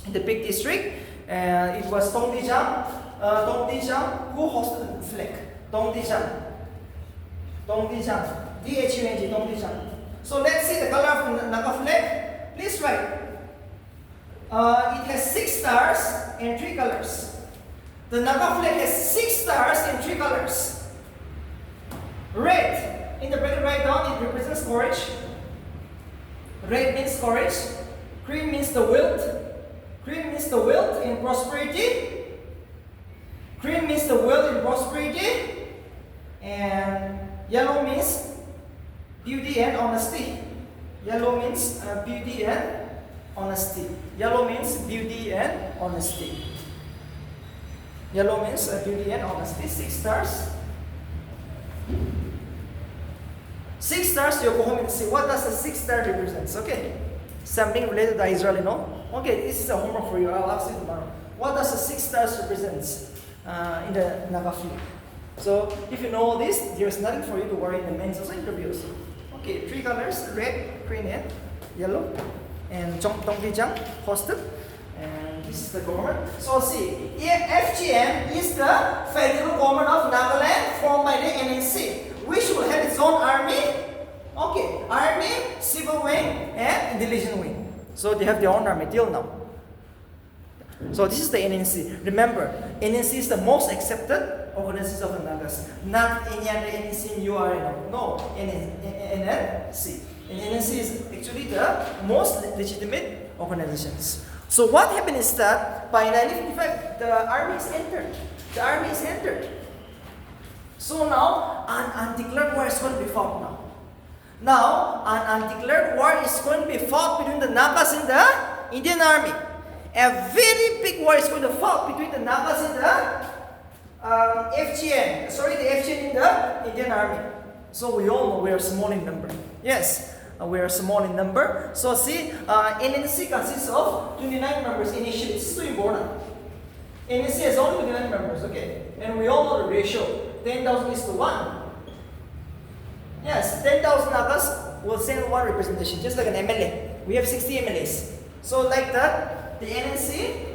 Speaker 1: in the Peak district. It was Tongdijang who hosted the flag. Tongdijang, D-H-U-N-G, Tongdijang. So let's see the color of the Naga flag. Please write. It has 6 stars and 3 colors. The Naga flag has 6 stars and 3 colors. Red, in the bracket right down, it represents courage. Red means courage. Green means the wealth. Green means the wealth and prosperity. Green means the wealth and prosperity. And yellow means beauty and honesty. Yellow means beauty and honesty. Yellow means beauty and honesty. Yellow means beauty and honesty. 6 stars. 6 stars, you go home and see what does the 6 star represents. Okay, something related to Israel, Okay, this is a homework for you. I'll ask you tomorrow. What does the 6 stars represents in the Naga flag? So if you know this, there's nothing for you to worry in the men's interviews. Okay, 3 colors: red, green, and yellow. And Tongdijang hosted. And this is the government. So see, FGM is the federal government of Nagaland formed by the NNC, which will have its own army. Okay, army, civil wing, and intelligence wing. So they have their own army till now. So this is the NNC. Remember, NNC is the most accepted organization of the Nagas. Not any other NNC you are in. No, NNC. And NNC is actually the most legitimate organizations. So what happened is that by 1955, the army is entered. The army is entered. So now an undeclared war is going to be fought now. Now an undeclared war is going to be fought between the Nagas and the Indian army. A very big war is going to fight between the Nagas and the FGN. The FGN in the Indian army. So we all know we are small in number. Yes, we are small in number. So see, NNC consists of 29 members initially. This is too important. NNC has only 29 members, okay? And we all know the ratio. 10,000 is to 1. Yes, 10,000 Nagas will send 1 representation, just like an MLA. We have 60 MLAs. So like that, the NNC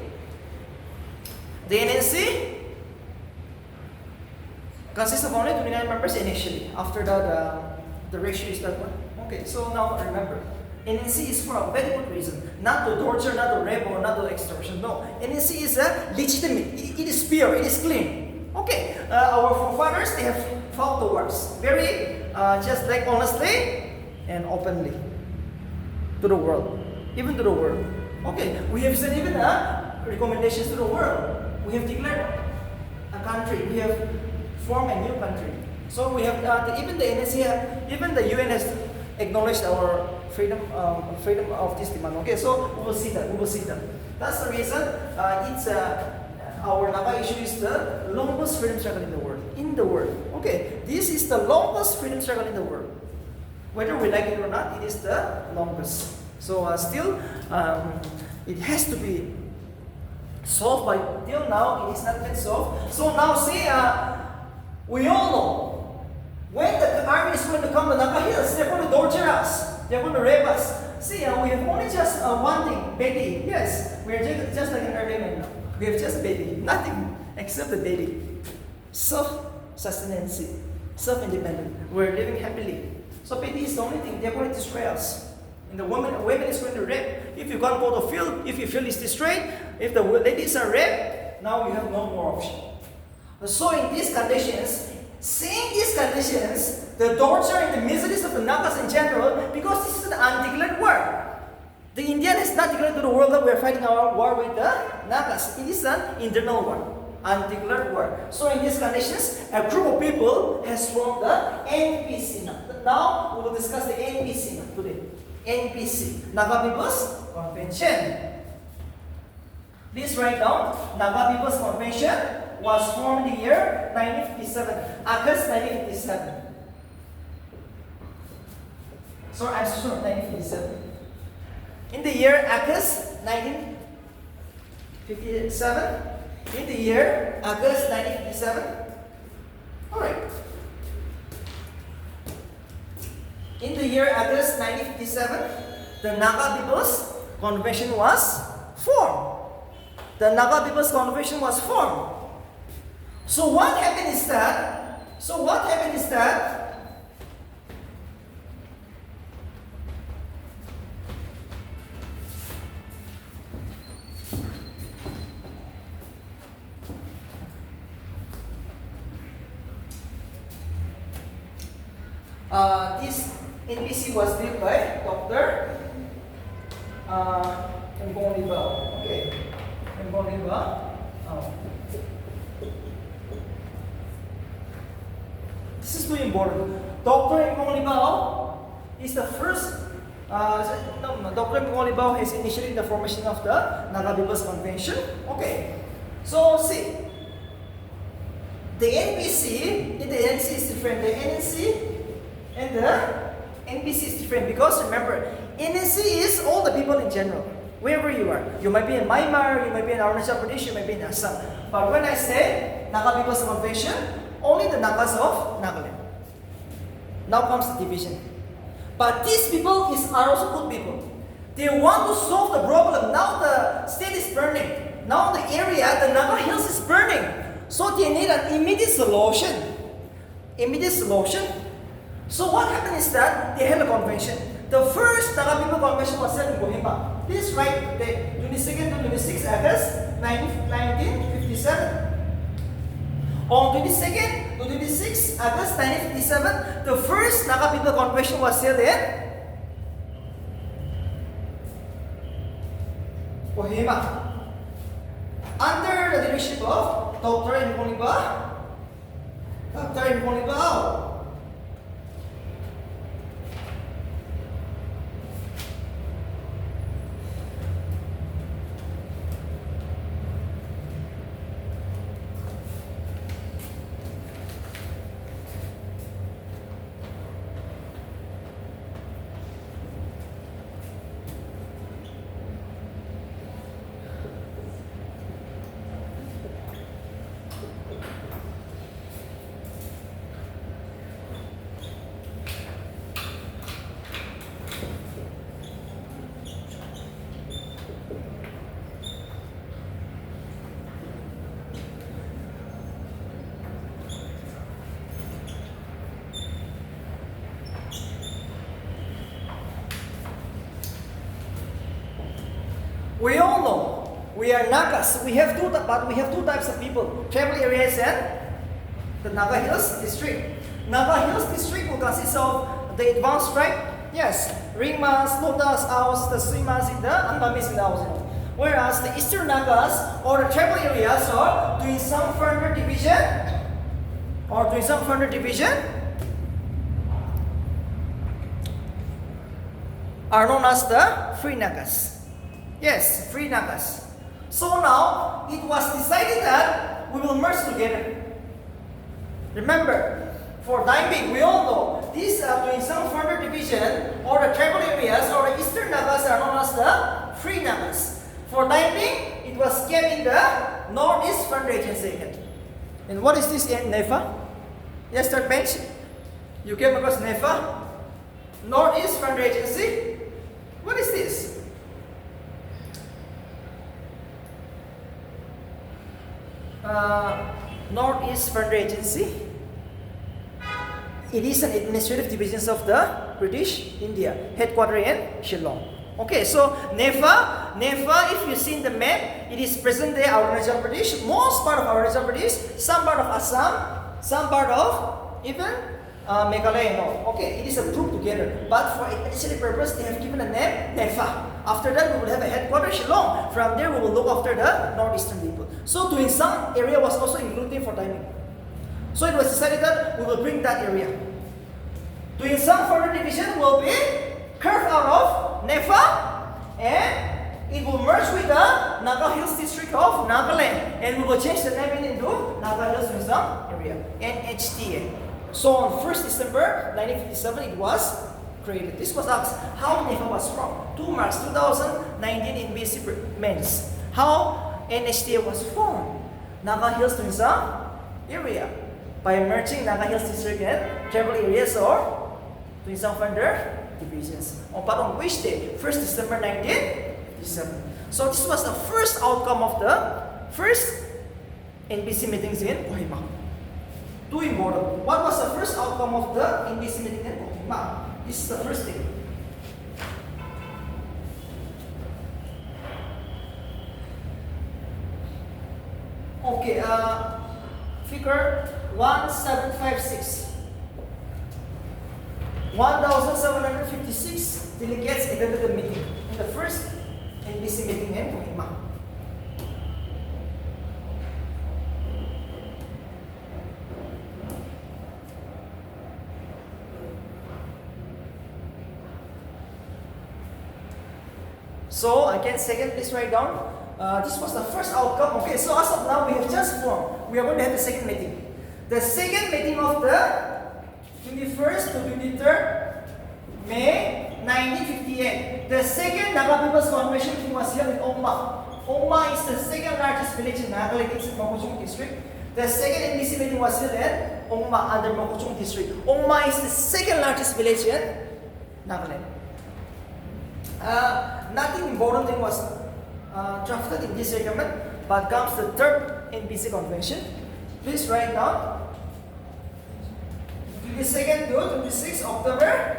Speaker 1: consists of only 29 members initially. After that, the ratio is that one. Okay, so now remember, NNC is for a very good reason. Not to torture, not to rape, or not to extortion. No, NNC is legitimate. It is pure, it is clean. Okay, our forefathers, they have fought the wars. Very, just like honestly and openly to the world. Even to the world. Okay, we have sent even recommendations to the world. We have declared a country. We have formed a new country. So we have even the NNC, even the UN has acknowledged our freedom of this demand. Okay, so we will see that. We will see that. That's the reason it's our Naga issue is the longest freedom struggle in the world. In the world. Okay, this is the longest freedom struggle in the world. Whether we like it or not, it is the longest. So still, it has to be solved, but till now it is not been solved. So now see, we all know when the army is going to come to Naga Hills, they're going to torture us. They're going to rape us. See, we have only just one thing, baby. Yes, we are just like an early man now. We have just baby, nothing except the baby. Self-sustenance, self-independent. We're living happily. So baby is the only thing. They're going to destroy us. And the women is going to rape. If you can't go to field, if you feel is destroyed, if the ladies are raped, now you have no more option. So in these conditions, seeing these conditions, the torture and the miseries of the Nagas in general, because this is an undeclared war. The Indian has not declared to the world that we are fighting our war with the Nagas. It is an internal war, undeclared war. So in these conditions, a group of people has formed the NPC. Now we will discuss the NPC today. NPC, Naga People's Convention. Please write down, Naga People's Convention was formed in the year 1957, August 1957. So I'm sure 1957. In the year August 1957. In the year August 1957. Alright. In the year August 1957, the Naga People's Convention was formed. The Naga People's Convention was formed. So what happened is that, this NPC was built by Dr. Mbongiba. Okay, Mbongiba. This is very important. Dr. Mbongiba is the first. Dr. Mbongiba has initiated the formation of the Naga People's Convention. Okay, so see, the NPC in the NC is different. The NC and the NPC is different because remember, NC is all the people in general, wherever you are. You might be in Myanmar, you might be in Arunachal Pradesh, you might be in Assam. But when I say Naga People's Convention, only the Nagas of Nagaland. Now comes the division. But these people are also good people. They want to solve the problem. Now the state is burning. Now the area, the Naga Hills is burning. So they need an immediate solution. Immediate solution. So what happened is that they held a convention. The first Naga People Convention was held in Kohima. Please write the 22nd to 26th August 1957. On 22nd to 26th August 1957, the first Naga People Convention was held in Kohima. Under the leadership of Dr. Mbongiba. Dr. Mbongiba. We all know we are Nagas. We have two types of people: tribal areas and the Naga Hills district. Naga Hills district will consist of the advanced tribe, yes, Ringmas, Lotas, Aus, the Suimas in the Anbamis in the Aus. Whereas the Eastern Nagas or the tribal areas are doing some further division are known as the Free Nagas. Yes, Free Nagas. So now it was decided that we will merge together. Remember, for time being, we all know these are doing some further division or the tribal areas or the Eastern Nagas are known as the Free Nagas. For time being, it was kept in the Northeast Frontier Agency. And what is this NEFA? Yes, third bench. You came across NEFA? Northeast Frontier Agency. What is this? Northeast Frontier Agency. It is an administrative division of the British India, headquartered in Shillong. Okay, so Nepha, if you see in the map, it is present day Arunachal Pradesh, most part of Arunachal Pradesh, some part of Assam, some part of even Meghalaya. No. Okay, it is a group together. But for administrative purpose, they have given a name, Nepha. After that, we will have a headquarters, Shillong. From there, we will look after the northeastern people. So Tuinsang area was also included for timing. So it was decided that we will bring that area. Tuinsang further division will be carved out of Nepha, and it will merge with the Naga Hills district of Nagaland, and we will change the name into Naga Hills Tuinsang area, NHTA. So on 1st December 1957, it was created. This was asked how Nepha was formed. 2 March 2019 in BC Men's. How NHTA was formed. Naga Hills Tuinsang area by merging Naga Hills district and tribal areas or Tuinsang further divisions. But on which day? 1st December 1957. So this was the first outcome of the first NBC meetings in Kohima. Too important. What was the first outcome of the NBC meeting in Kohima? This is the first thing. Okay, figure 1756. 1,756 delegates attended the meeting in the first NBC meeting in Kohima. So again, second, please write down. This was the first outcome. Okay, so as of now, we have just formed. We are going to have the second meeting. The second meeting of the 21st to 23rd May 1958. The second Naga People's Convention meeting was held in Ongma. Ongma is the second largest village in Nagaland. It's in Mokuchung district. The second NBC meeting was held at Ongma under Mokuchung district. Ongma is the second largest village in Nagaland. Nothing important thing was drafted in this document, but comes the third NBC convention. Please write down 22nd to 26 October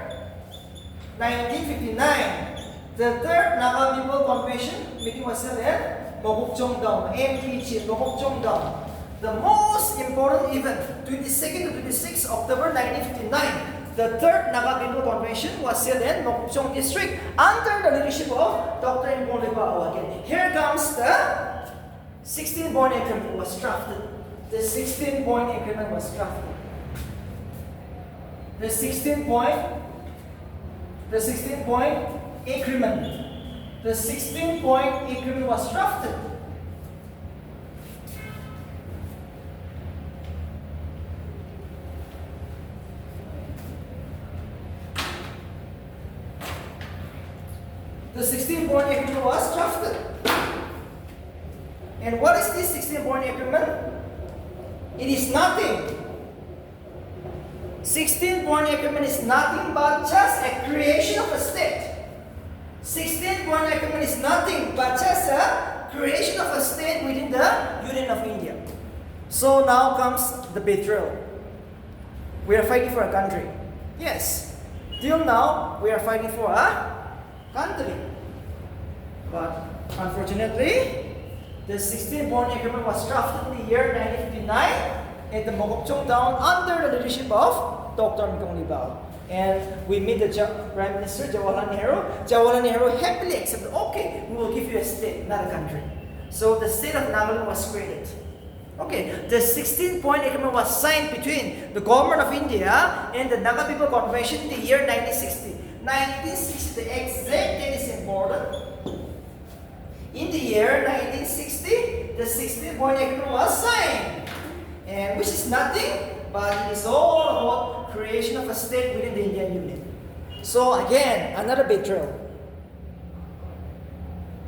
Speaker 1: 1959. The third Naga People Convention meeting was held at Mokokchung Dam, MPG, Mokokchung Dam. The most important event, 22nd to 26 October 1959. The third Naga People Convention was held in Mokokchung district under the leadership of Dr. Impolipa again. Here comes the 16-point agreement was drafted. The 16-point agreement was drafted. The 16-point agreement. The 16-point agreement was drafted. The 16-point agreement was drafted. And what is this 16-point agreement? It is nothing. 16-point agreement is nothing but just a creation of a state. 16-point agreement is nothing but just a creation of a state within the Union of India. So now comes the betrayal. We are fighting for a country. Yes. Till now, we are fighting for a country. But unfortunately, the 16-point agreement was drafted in the year 1959 at the Mokokchung town under the leadership of Dr. Impolipa. And we meet the Prime Minister Jawaharlal Nehru. Jawaharlal Nehru happily accepted, okay, we will give you a state, not a country. So the state of Nagaland was created. Okay, the 16-point agreement was signed between the government of India and the Naga People Convention in the year 1960. 1960, the exact date is important. In the year 1960, the 16-point agreement was signed, and which is nothing but it is all about creation of a state within the Indian Union. So again, another betrayal.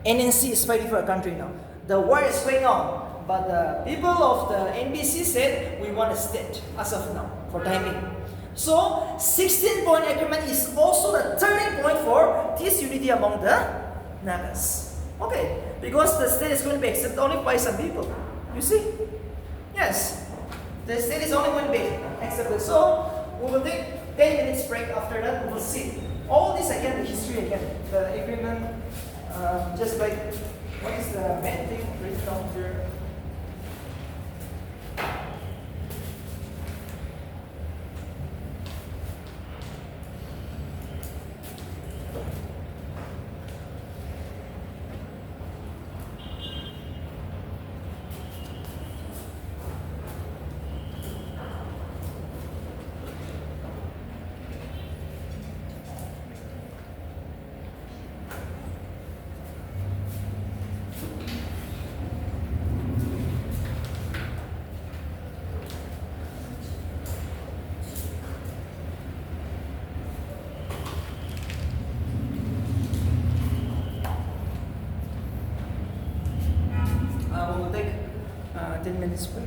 Speaker 1: NNC is fighting for a country now. The war is going on, but the people of the NBC said we want a state as of now for timing. So 16-point agreement is also the turning point for this unity among the Nagas. Okay, because the state is going to be accepted only by some people. You see? Yes. The state is only going to be accepted. So we will take 10 minutes break. After that, we will see All this again, the history again, the agreement, just like what is the main thing written down here? We will take 10 minutes break.